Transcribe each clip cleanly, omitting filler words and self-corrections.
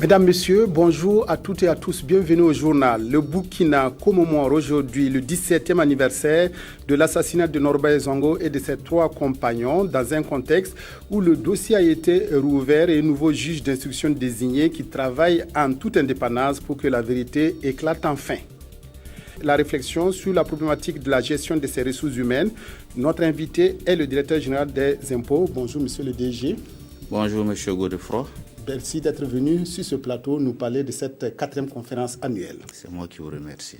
Mesdames, Messieurs, bonjour à toutes et à tous. Bienvenue au journal. Le Burkina commémore aujourd'hui le 17e anniversaire de l'assassinat de Norbert Zongo et de ses 3 compagnons dans un contexte où le dossier a été rouvert et un nouveau juge d'instruction désigné qui travaille en toute indépendance pour que la vérité éclate enfin. La réflexion sur la problématique de la gestion de ces ressources humaines. Notre invité est le directeur général des impôts. Bonjour, monsieur le DG. Bonjour, monsieur Godefroy. Merci d'être venu sur ce plateau nous parler de cette 4e conférence annuelle. C'est moi qui vous remercie.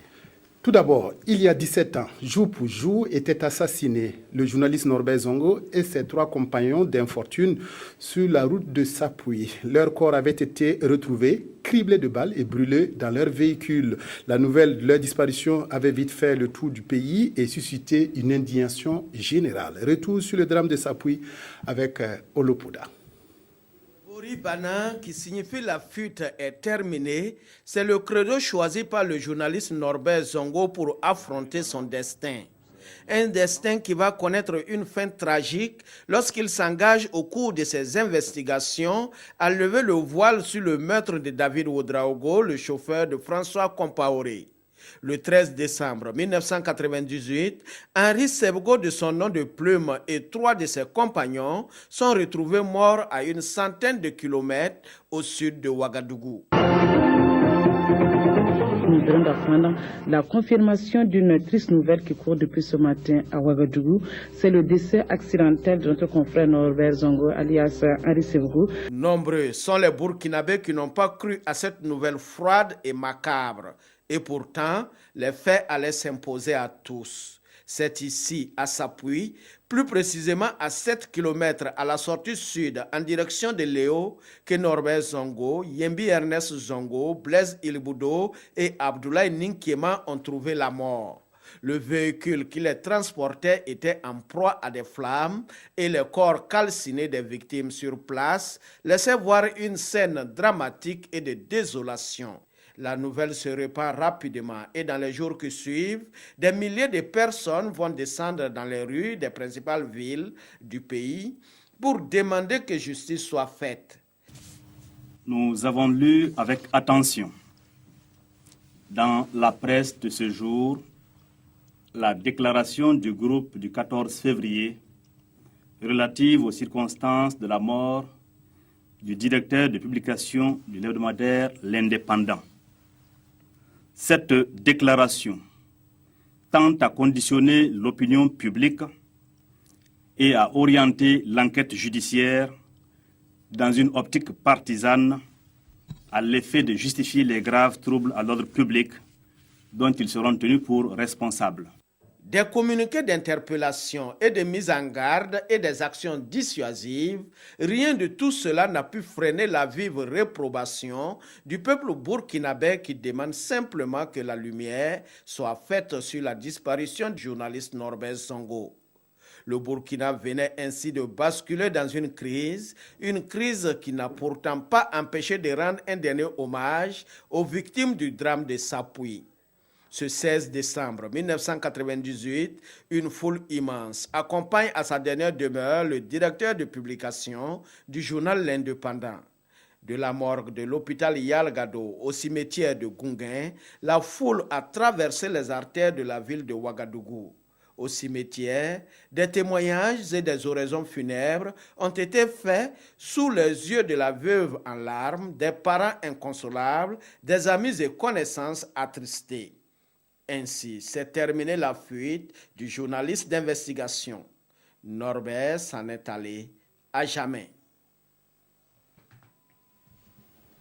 Tout d'abord, il y a 17 ans, jour pour jour, étaient assassinés le journaliste Norbert Zongo et ses 3 compagnons d'infortune sur la route de Sapuy. Leurs corps avaient été retrouvés, criblés de balles et brûlés dans leur véhicule. La nouvelle de leur disparition avait vite fait le tour du pays et suscité une indignation générale. Retour sur le drame de Sapuy avec Olopoda. Bana, qui signifie la fuite, est terminée. C'est le credo choisi par le journaliste Norbert Zongo pour affronter son destin. Un destin qui va connaître une fin tragique lorsqu'il s'engage au cours de ses investigations à lever le voile sur le meurtre de David Ouedraogo, le chauffeur de François Compaoré. Le 13 décembre 1998, Henri Sebgo, de son nom de plume, et 3 de ses compagnons sont retrouvés morts à une centaine de kilomètres au sud de Ouagadougou. Nous venons d'apprendre la confirmation d'une triste nouvelle qui court depuis ce matin à Ouagadougou. C'est le décès accidentel de notre confrère Norbert Zongo, alias Henri Sebgo. Nombreux sont les Burkinabés qui n'ont pas cru à cette nouvelle froide et macabre. Et pourtant, les faits allaient s'imposer à tous. C'est ici, à Sapuy, plus précisément à 7 km à la sortie sud en direction de Léo, que Norbert Zongo, Yembi Ernest Zongo, Blaise Ilboudo et Abdoulaye Ninkiema ont trouvé la mort. Le véhicule qui les transportait était en proie à des flammes et les corps calcinés des victimes sur place laissaient voir une scène dramatique et de désolation. La nouvelle se répand rapidement et dans les jours qui suivent, des milliers de personnes vont descendre dans les rues des principales villes du pays pour demander que justice soit faite. Nous avons lu avec attention dans la presse de ce jour la déclaration du groupe du 14 février relative aux circonstances de la mort du directeur de publication du hebdomadaire L'Indépendant. Cette déclaration tend à conditionner l'opinion publique et à orienter l'enquête judiciaire dans une optique partisane à l'effet de justifier les graves troubles à l'ordre public dont ils seront tenus pour responsables. Des communiqués d'interpellation et de mise en garde et des actions dissuasives, rien de tout cela n'a pu freiner la vive réprobation du peuple burkinabé qui demande simplement que la lumière soit faite sur la disparition du journaliste Norbert Zongo. Le Burkina venait ainsi de basculer dans une crise qui n'a pourtant pas empêché de rendre un dernier hommage aux victimes du drame de Sapuy. Ce 16 décembre 1998, une foule immense accompagne à sa dernière demeure le directeur de publication du journal L'Indépendant. De la morgue de l'hôpital Yalgado au cimetière de Gounguin, la foule a traversé les artères de la ville de Ouagadougou. Au cimetière, des témoignages et des oraisons funèbres ont été faits sous les yeux de la veuve en larmes, des parents inconsolables, des amis et connaissances attristés. Ainsi s'est terminée la fuite du journaliste d'investigation. Norbert s'en est allé à jamais.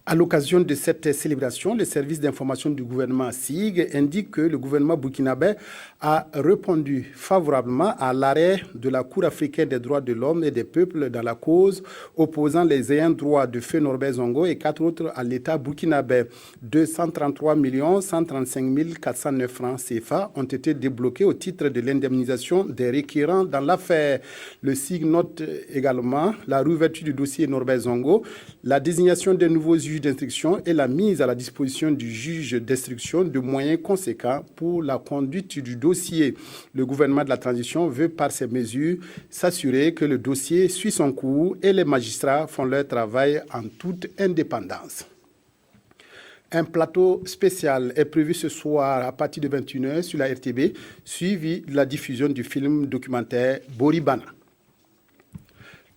À l'occasion de cette célébration, le service d'information du gouvernement SIG indique que le gouvernement burkinabé a répondu favorablement à l'arrêt de la Cour africaine des droits de l'homme et des peuples dans la cause opposant les ayants droit de feu Norbert Zongo et 4 autres à l'État burkinabé. 233 135 409 francs CFA ont été débloqués au titre de l'indemnisation des requérants dans l'affaire. Le SIG note également la réouverture du dossier Norbert Zongo, la désignation des nouveaux juges d'instruction et la mise à la disposition du juge d'instruction de moyens conséquents pour la conduite du dossier. Le gouvernement de la transition veut par ces mesures s'assurer que le dossier suit son cours et les magistrats font leur travail en toute indépendance. Un plateau spécial est prévu ce soir à partir de 21h sur la RTB, suivi de la diffusion du film documentaire Boribana.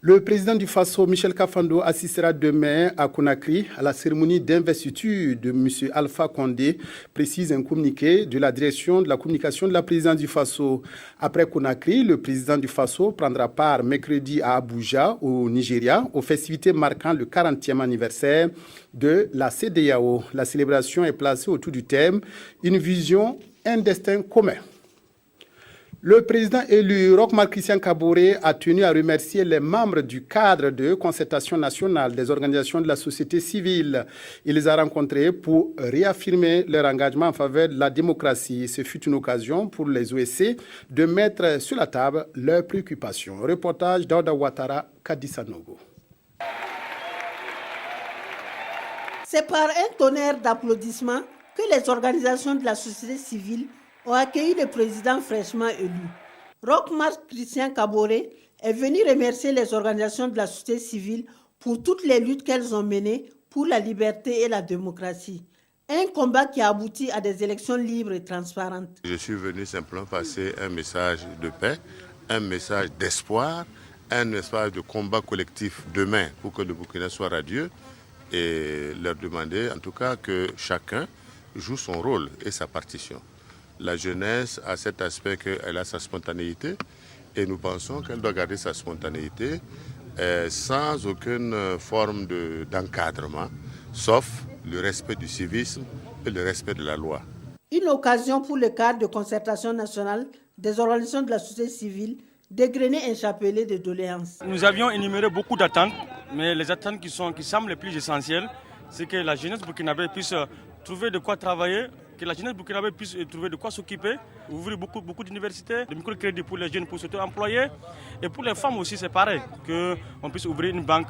Le président du Faso, Michel Kafando, assistera demain à Conakry à la cérémonie d'investiture de M. Alpha Condé, précise un communiqué de la direction de la communication de la présidence du Faso. Après Conakry, le président du Faso prendra part mercredi à Abuja, au Nigeria, aux festivités marquant le 40e anniversaire de la CEDEAO. La célébration est placée autour du thème « Une vision, un destin commun ». Le président élu Roch-Marc Christian Kaboré a tenu à remercier les membres du cadre de concertation nationale des organisations de la société civile. Il les a rencontrés pour réaffirmer leur engagement en faveur de la démocratie. Ce fut une occasion pour les OSC de mettre sur la table leurs préoccupations. Reportage d'Aouda Ouattara, Kadisanogo. C'est par un tonnerre d'applaudissements que les organisations de la société civile ont accueilli le président fraîchement élu. Roch-Marc Christian Kaboré est venu remercier les organisations de la société civile pour toutes les luttes qu'elles ont menées pour la liberté et la démocratie. Un combat qui a abouti à des élections libres et transparentes. Je suis venu simplement passer un message de paix, un message d'espoir, un message de combat collectif demain pour que le Burkina soit radieux et leur demander en tout cas que chacun joue son rôle et sa partition. La jeunesse a cet aspect qu'elle a sa spontanéité et nous pensons qu'elle doit garder sa spontanéité sans aucune forme d'encadrement, sauf le respect du civisme et le respect de la loi. Une occasion pour le cadre de concertation nationale des organisations de la société civile d'égrener un chapelet de doléances. Nous avions énuméré beaucoup d'attentes, mais les attentes qui semblent les plus essentielles, c'est que la jeunesse burkinabé puisse trouver de quoi travailler, que la jeunesse burkinabé puisse trouver de quoi s'occuper, ouvrir beaucoup d'universités, de microcrédits pour les jeunes pour s'auto-employer. Et pour les femmes aussi, c'est pareil, qu'on puisse ouvrir une banque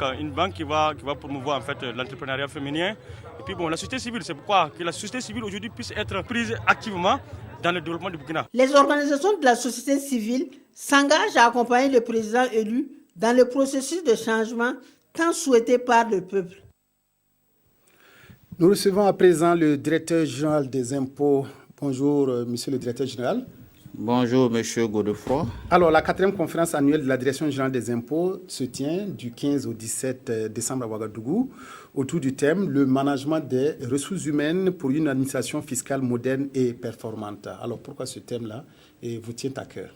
qui va promouvoir en fait l'entrepreneuriat féminin. Et puis bon, la société civile, c'est pourquoi que la société civile aujourd'hui puisse être prise activement dans le développement du Burkina. Les organisations de la société civile s'engagent à accompagner le président élu dans le processus de changement tant souhaité par le peuple. Nous recevons à présent le directeur général des impôts. Bonjour, monsieur le directeur général. Bonjour, monsieur Godefroy. Alors, la 4e conférence annuelle de la direction générale des impôts se tient du 15 au 17 décembre à Ouagadougou autour du thème « Le management des ressources humaines pour une administration fiscale moderne et performante ». Alors, pourquoi ce thème-là vous tient à cœur?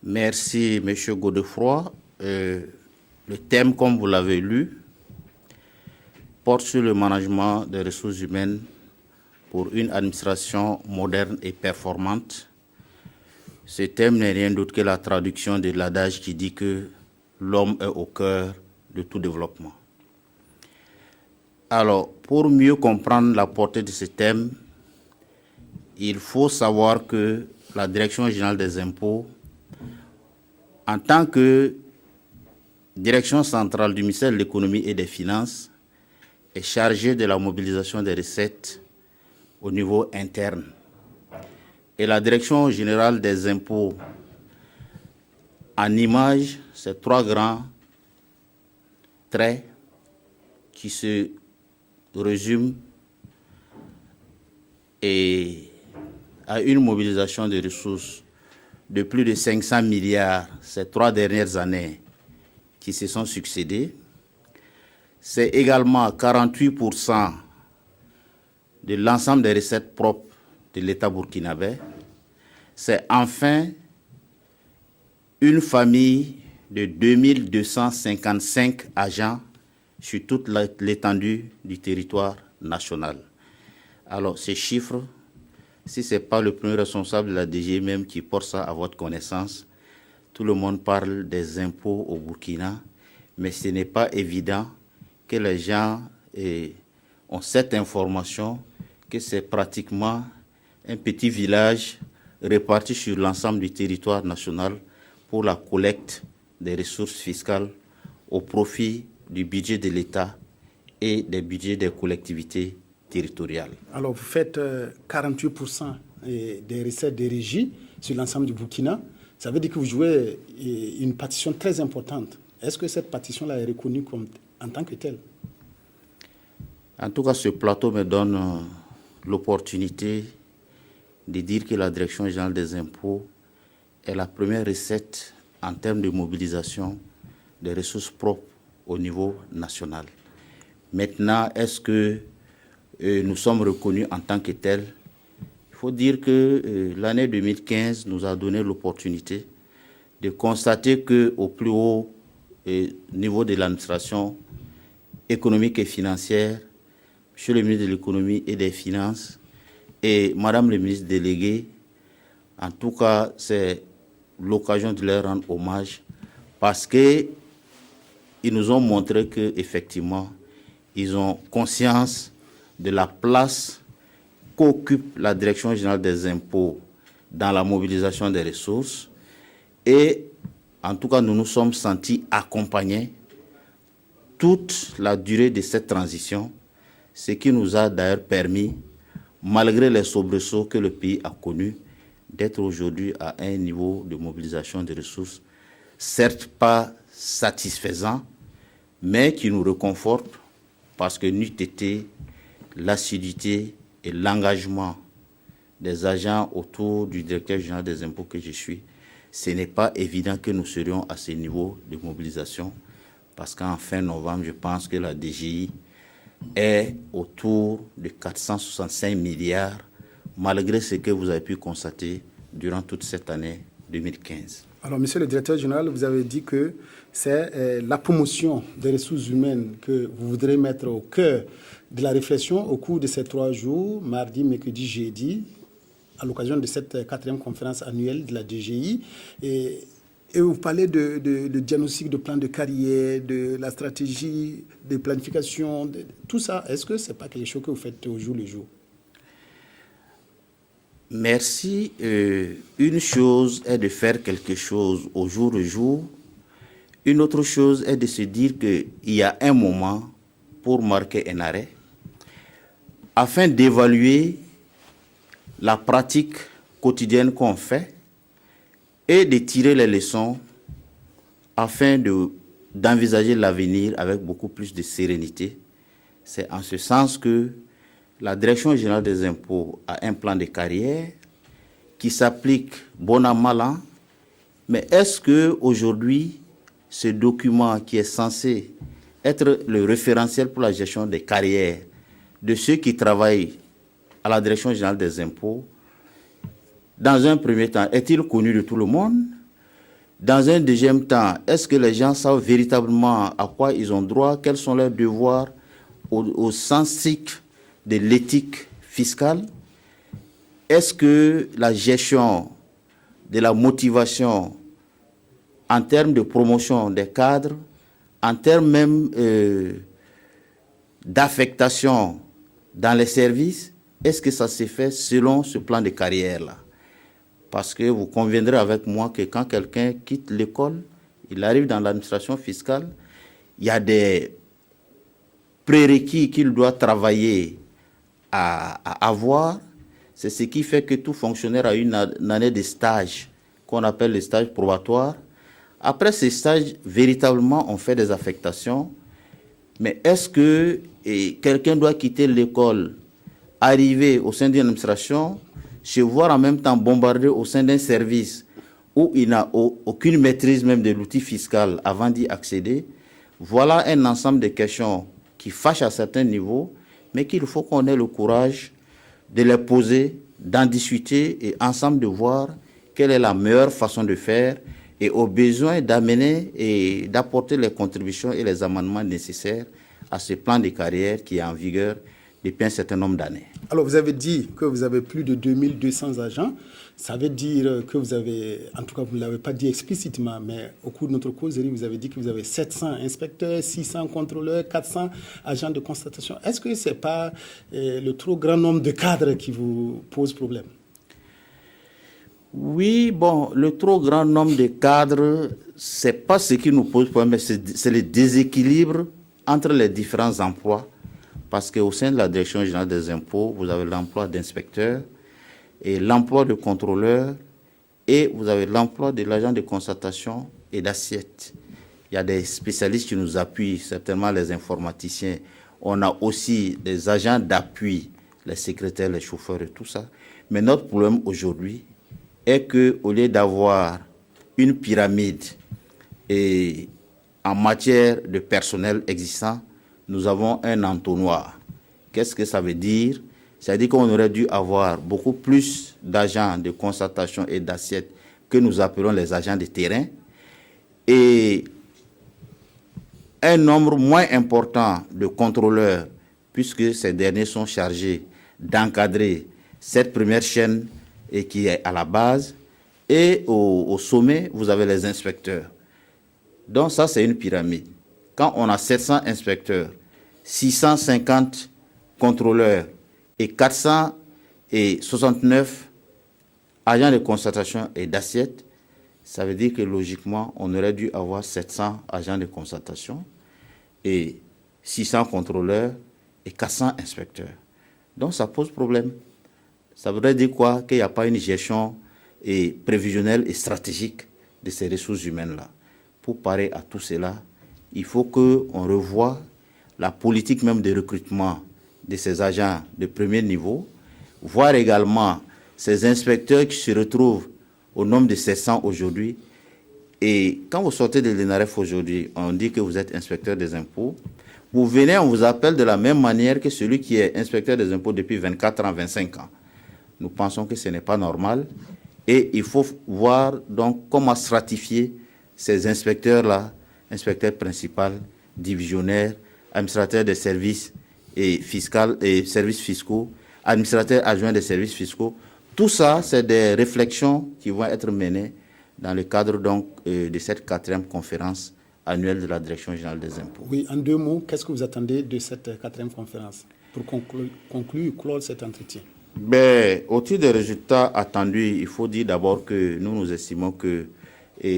Merci, monsieur Godefroy. Le thème, comme vous l'avez lu, porte sur le management des ressources humaines pour une administration moderne et performante. Ce thème n'est rien d'autre que la traduction de l'adage qui dit que l'homme est au cœur de tout développement. Alors, pour mieux comprendre la portée de ce thème, il faut savoir que la Direction générale des impôts, en tant que direction centrale du ministère de l'économie et des finances, est chargée de la mobilisation des recettes au niveau interne. Et la Direction générale des impôts, en image, ces 3 grands traits qui se résument à une mobilisation de ressources de plus de 500 milliards ces 3 dernières années qui se sont succédées. C'est également 48% de l'ensemble des recettes propres de l'État burkinabé. C'est enfin une famille de 2255 agents sur toute l'étendue du territoire national. Alors, ces chiffres, si ce n'est pas le premier responsable de la DG même qui porte ça à votre connaissance, tout le monde parle des impôts au Burkina, mais ce n'est pas évident que les gens ont cette information, que c'est pratiquement un petit village réparti sur l'ensemble du territoire national pour la collecte des ressources fiscales au profit du budget de l'État et des budgets des collectivités territoriales. Alors, vous faites 48% des recettes des régies sur l'ensemble du Burkina. Ça veut dire que vous jouez une partition très importante. Est-ce que cette partition-là est reconnue en tant que telle? En tout cas, ce plateau me donne l'opportunité de dire que la Direction générale des impôts est la première recette en termes de mobilisation des ressources propres au niveau national. Maintenant, est-ce que nous sommes reconnus en tant que tels? Il faut dire que l'année 2015 nous a donné l'opportunité de constater qu'au plus haut niveau de l'administration économique et financière, Monsieur le ministre de l'économie et des finances et Madame le ministre délégué, en tout cas, c'est l'occasion de leur rendre hommage parce qu'ils nous ont montré qu'effectivement, ils ont conscience de la place qu'occupe la Direction générale des impôts dans la mobilisation des ressources. Et en tout cas, nous nous sommes sentis accompagnés toute la durée de cette transition, ce qui nous a d'ailleurs permis, malgré les soubresauts que le pays a connus, d'être aujourd'hui à un niveau de mobilisation des ressources, certes pas satisfaisant, mais qui nous réconforte parce que n'eût été l'assiduité et l'engagement des agents autour du directeur général des impôts que je suis, ce n'est pas évident que nous serions à ce niveau de mobilisation parce qu'en fin novembre, je pense que la DGI est autour de 465 milliards, malgré ce que vous avez pu constater durant toute cette année 2015. Alors, monsieur le directeur général, vous avez dit que c'est la promotion des ressources humaines que vous voudrez mettre au cœur de la réflexion au cours de ces 3 jours, mardi, mercredi, jeudi, à l'occasion de cette 4e conférence annuelle de la DGI. Et vous parlez de diagnostic, de plan de carrière, de la stratégie, de planification, de tout ça. Est-ce que ce n'est pas quelque chose que vous faites au jour le jour? Merci. Une chose est de faire quelque chose au jour le jour. Une autre chose est de se dire qu'il y a un moment pour marquer un arrêt afin d'évaluer la pratique quotidienne qu'on fait et de tirer les leçons afin d'envisager l'avenir avec beaucoup plus de sérénité. C'est en ce sens que la Direction générale des impôts a un plan de carrière qui s'applique bon an, mal an. Mais est-ce qu'aujourd'hui, ce document qui est censé être le référentiel pour la gestion des carrières de ceux qui travaillent à la Direction générale des impôts, dans un premier temps, est-il connu de tout le monde? Dans un deuxième temps, est-ce que les gens savent véritablement à quoi ils ont droit, quels sont leurs devoirs au sens strict de l'éthique fiscale? Est-ce que la gestion de la motivation en termes de promotion des cadres, en termes même d'affectation dans les services, est-ce que ça s'est fait selon ce plan de carrière-là? Parce que vous conviendrez avec moi que quand quelqu'un quitte l'école, il arrive dans l'administration fiscale, il y a des prérequis qu'il doit travailler à avoir. C'est ce qui fait que tout fonctionnaire a une année de stage qu'on appelle le stage probatoire. Après ces stages, véritablement, on fait des affectations. Mais est-ce que quelqu'un doit quitter l'école, arriver au sein d'une administration, se voir en même temps bombardé au sein d'un service où il n'a aucune maîtrise même de l'outil fiscal avant d'y accéder? Voilà un ensemble de questions qui fâchent à certains niveaux, mais qu'il faut qu'on ait le courage de les poser, d'en discuter et ensemble de voir quelle est la meilleure façon de faire et au besoin d'amener et d'apporter les contributions et les amendements nécessaires à ce plan de carrière qui est en vigueur depuis un certain nombre d'années. Alors, vous avez dit que vous avez plus de 2200 agents. Ça veut dire que vous avez, en tout cas, vous ne l'avez pas dit explicitement, mais au cours de notre causerie, vous avez dit que vous avez 700 inspecteurs, 600 contrôleurs, 400 agents de constatation. Est-ce que ce n'est pas le trop grand nombre de cadres qui vous pose problème? Oui, bon, le trop grand nombre de cadres, ce n'est pas ce qui nous pose problème, mais c'est le déséquilibre entre les différents emplois. Parce qu'au sein de la Direction générale des impôts, vous avez l'emploi d'inspecteurs et l'emploi de contrôleurs et vous avez l'emploi de l'agent de constatation et d'assiette. Il y a des spécialistes qui nous appuient, certainement les informaticiens On a aussi des agents d'appui, les secrétaires, les chauffeurs et tout ça. Mais notre problème aujourd'hui est qu'au lieu d'avoir une pyramide et en matière de personnel existant, nous avons un entonnoir. Qu'est-ce que ça veut dire? Ça veut dire qu'on aurait dû avoir beaucoup plus d'agents de constatation et d'assiette que nous appelons les agents de terrain et un nombre moins important de contrôleurs puisque ces derniers sont chargés d'encadrer cette première chaîne et qui est à la base et au sommet, vous avez les inspecteurs. Donc ça, c'est une pyramide. Quand on a 700 inspecteurs, 650 contrôleurs et 469 agents de constatation et d'assiette, ça veut dire que logiquement, on aurait dû avoir 700 agents de constatation et 600 contrôleurs et 400 inspecteurs. Donc ça pose problème. Ça voudrait dire quoi? Qu'il n'y a pas une gestion prévisionnelle et stratégique de ces ressources humaines-là. Pour parer à tout cela, il faut qu'on revoie la politique même de recrutement de ces agents de premier niveau, voir également ces inspecteurs qui se retrouvent au nombre de 700 aujourd'hui. Et quand vous sortez de l'ENAREF aujourd'hui, on dit que vous êtes inspecteur des impôts. Vous venez, on vous appelle de la même manière que celui qui est inspecteur des impôts depuis 24 ans, 25 ans. Nous pensons que ce n'est pas normal. Et il faut voir donc comment stratifier ces inspecteurs-là, inspecteurs principaux, divisionnaires, administrateurs des services et services fiscaux, administrateurs adjoints des services fiscaux. Tout ça, c'est des réflexions qui vont être menées dans le cadre donc, de cette 4e conférence annuelle de la Direction générale des impôts. Oui, en 2 mots, qu'est-ce que vous attendez de cette 4e conférence pour conclure, clore cet entretien? Au titre des résultats attendus, il faut dire d'abord que nous estimons que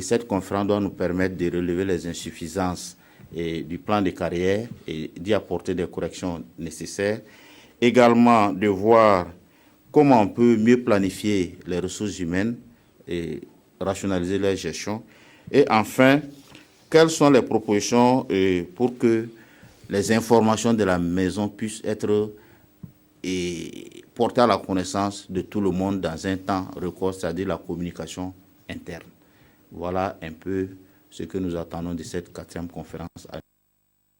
cette conférence doit nous permettre de relever les insuffisances du plan de carrière et d'y apporter des corrections nécessaires. Également, de voir comment on peut mieux planifier les ressources humaines et rationaliser leur gestion. Et enfin, quelles sont les propositions pour que les informations de la maison puissent être portées à la connaissance de tout le monde dans un temps record, c'est-à-dire la communication interne. Voilà un peu ce que nous attendons de cette 4e conférence à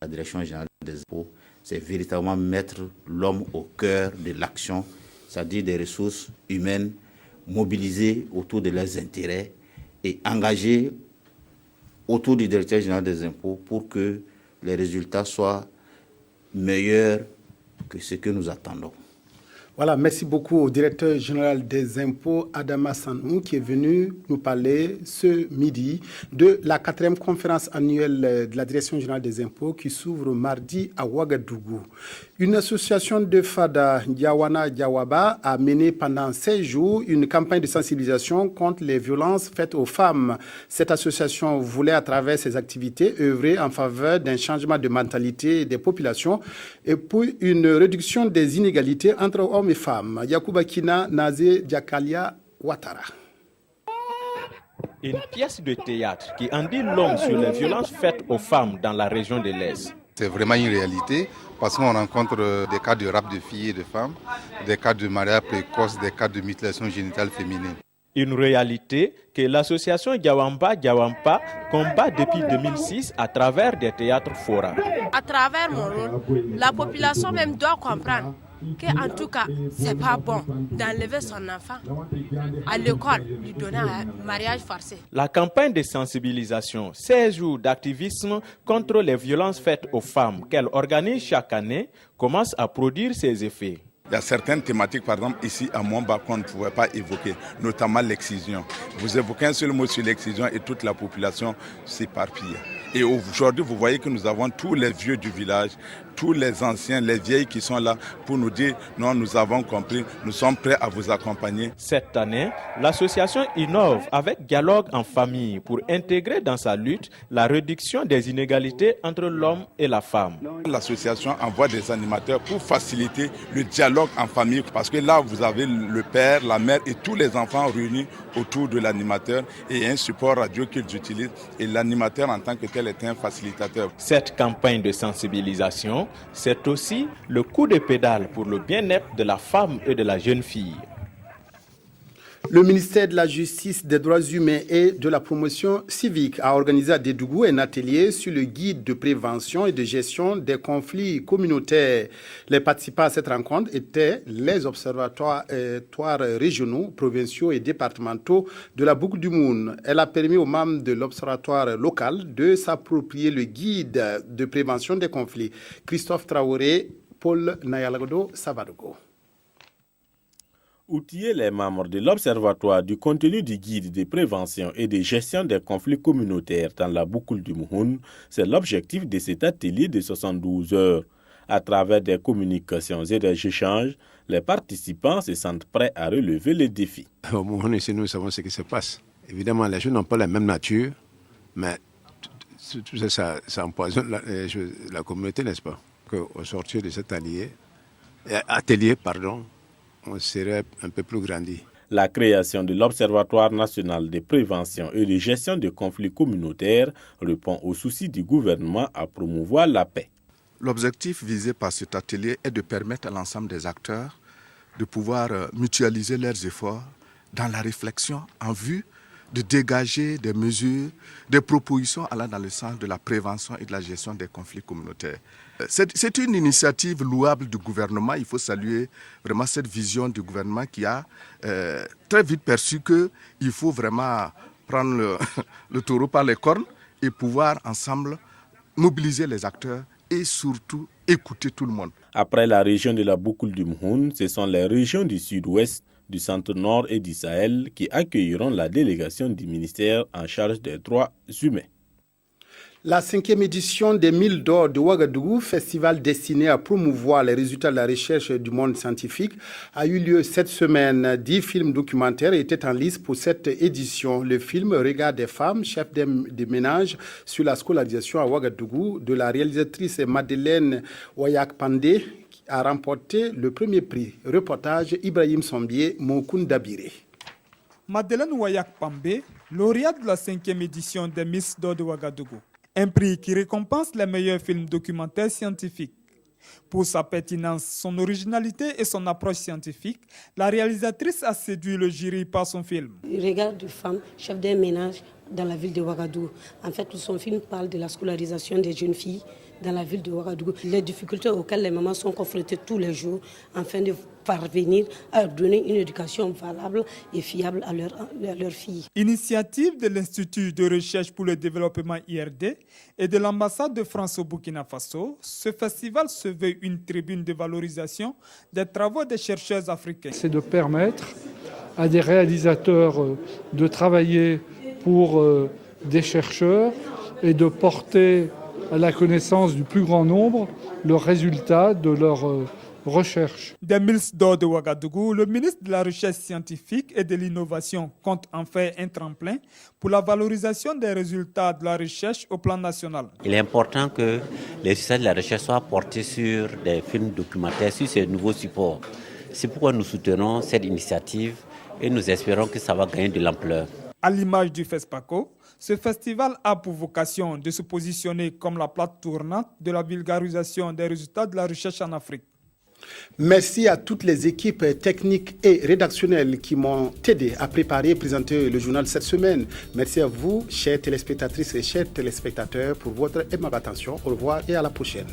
la Direction générale des impôts. C'est véritablement mettre l'homme au cœur de l'action, c'est-à-dire des ressources humaines mobilisées autour de leurs intérêts et engagées autour du directeur général des impôts pour que les résultats soient meilleurs que ce que nous attendons. Voilà, merci beaucoup au directeur général des impôts, Adama Sanou, qui est venu nous parler ce midi de la 4e conférence annuelle de la Direction générale des impôts qui s'ouvre mardi à Ouagadougou. Une association de Fada, Diawana Diawaba, a mené pendant 16 jours une campagne de sensibilisation contre les violences faites aux femmes. Cette association voulait, à travers ses activités, œuvrer en faveur d'un changement de mentalité des populations et pour une réduction des inégalités entre hommes et femmes. Yacouba Kina, Nazé Diakalia Ouattara. Une pièce de théâtre qui en dit long sur les violences faites aux femmes dans la région de l'Est. C'est vraiment une réalité parce qu'on rencontre des cas de rape de filles et de femmes, des cas de mariage précoce, des cas de mutilation génitale féminine. Une réalité que l'association Diawamba Diawampa combat depuis 2006 à travers des théâtres forats. À travers mon rôle, la population même doit comprendre qu'en tout cas, c'est pas bon d'enlever son enfant à l'école, lui donner un mariage forcé. La campagne de sensibilisation, 16 jours d'activisme contre les violences faites aux femmes qu'elle organise chaque année, commence à produire ses effets. Il y a certaines thématiques, par exemple, ici à Momba, qu'on ne pouvait pas évoquer, notamment l'excision. Vous évoquez un seul mot sur l'excision et toute la population s'éparpille. Et aujourd'hui, vous voyez que nous avons tous les vieux du village, tous les anciens, les vieilles qui sont là pour nous dire « Non, nous avons compris, nous sommes prêts à vous accompagner ». Cette année, l'association innove avec Dialogue en famille pour intégrer dans sa lutte la réduction des inégalités entre l'homme et la femme. L'association envoie des animateurs pour faciliter le dialogue en famille parce que là, vous avez le père, la mère et tous les enfants réunis autour de l'animateur et un support radio qu'ils utilisent et l'animateur en tant que tel est un facilitateur. Cette campagne de sensibilisation célébration, c'est aussi le coup de pédale pour le bien-être de la femme et de la jeune fille. Le ministère de la Justice, des Droits humains et de la Promotion civique a organisé à Dédougou un atelier sur le guide de prévention et de gestion des conflits communautaires. Les participants à cette rencontre étaient les observatoires régionaux, provinciaux et départementaux de la Boucle du Moun. Elle a permis aux membres de l'observatoire local de s'approprier le guide de prévention des conflits. Christophe Traoré, Paul Nayalagodo, Savadogo. Outiller les membres de l'Observatoire du contenu du guide de prévention et de gestion des conflits communautaires dans la boucle du Mouhoun, c'est l'objectif de cet atelier de 72 heures. À travers des communications et des échanges, les participants se sentent prêts à relever les défis. Au Mouhoun, ici, nous savons ce qui se passe. Évidemment, les choses n'ont pas la même nature, mais tout ça empoisonne la communauté, n'est-ce pas? Au sortir de cet atelier, on serait un peu plus grandi. La création de l'Observatoire national de prévention et de gestion des conflits communautaires répond au souci du gouvernement à promouvoir la paix. L'objectif visé par cet atelier est de permettre à l'ensemble des acteurs de pouvoir mutualiser leurs efforts dans la réflexion en vue de dégager des mesures, des propositions allant dans le sens de la prévention et de la gestion des conflits communautaires. C'est une initiative louable du gouvernement. Il faut saluer vraiment cette vision du gouvernement qui a très vite perçu qu'il faut vraiment prendre le taureau par les cornes et pouvoir ensemble mobiliser les acteurs et surtout écouter tout le monde. Après la région de la boucle du Mouhoun, ce sont les régions du sud-ouest, du centre-nord et du Sahel qui accueilleront la délégation du ministère en charge des droits humains. La 5e édition des 1000 d'or de Ouagadougou, festival destiné à promouvoir les résultats de la recherche du monde scientifique, a eu lieu cette semaine. 10 films documentaires étaient en lice pour cette édition. Le film Regard des femmes, chef de ménage sur la scolarisation à Ouagadougou, de la réalisatrice Madeleine Wayak Pandé, a remporté le premier prix. Reportage Ibrahim Sombier, Moukoun Dabiré. Madeleine Wayak Pambé, lauréate de la 5e édition des Miss d'or de Ouagadougou. Un prix qui récompense les meilleurs films documentaires scientifiques. Pour sa pertinence, son originalité et son approche scientifique, la réalisatrice a séduit le jury par son film. Regard de femme, chef d'un ménage dans la ville de Ouagadougou. En fait, son film parle de la scolarisation des jeunes filles dans la ville de Ouagadougou. Les difficultés auxquelles les mamans sont confrontées tous les jours afin de parvenir à donner une éducation valable et fiable à leurs filles. Initiative de l'Institut de recherche pour le développement IRD et de l'ambassade de France au Burkina Faso, ce festival se veut une tribune de valorisation des travaux des chercheurs africains. C'est de permettre à des réalisateurs de travailler pour des chercheurs et de porter à la connaissance du plus grand nombre le résultat de leur recherche. Des Mills d'or de Ouagadougou, le ministre de la Recherche scientifique et de l'Innovation compte en faire un tremplin pour la valorisation des résultats de la recherche au plan national. Il est important que les résultats de la recherche soient portés sur des films documentaires, sur ces nouveaux supports. C'est pourquoi nous soutenons cette initiative et nous espérons que ça va gagner de l'ampleur. À l'image du FESPACO, ce festival a pour vocation de se positionner comme la plate tournante de la vulgarisation des résultats de la recherche en Afrique. Merci à toutes les équipes techniques et rédactionnelles qui m'ont aidé à préparer et présenter le journal cette semaine. Merci à vous, chères téléspectatrices et chers téléspectateurs, pour votre aimable attention. Au revoir et à la prochaine.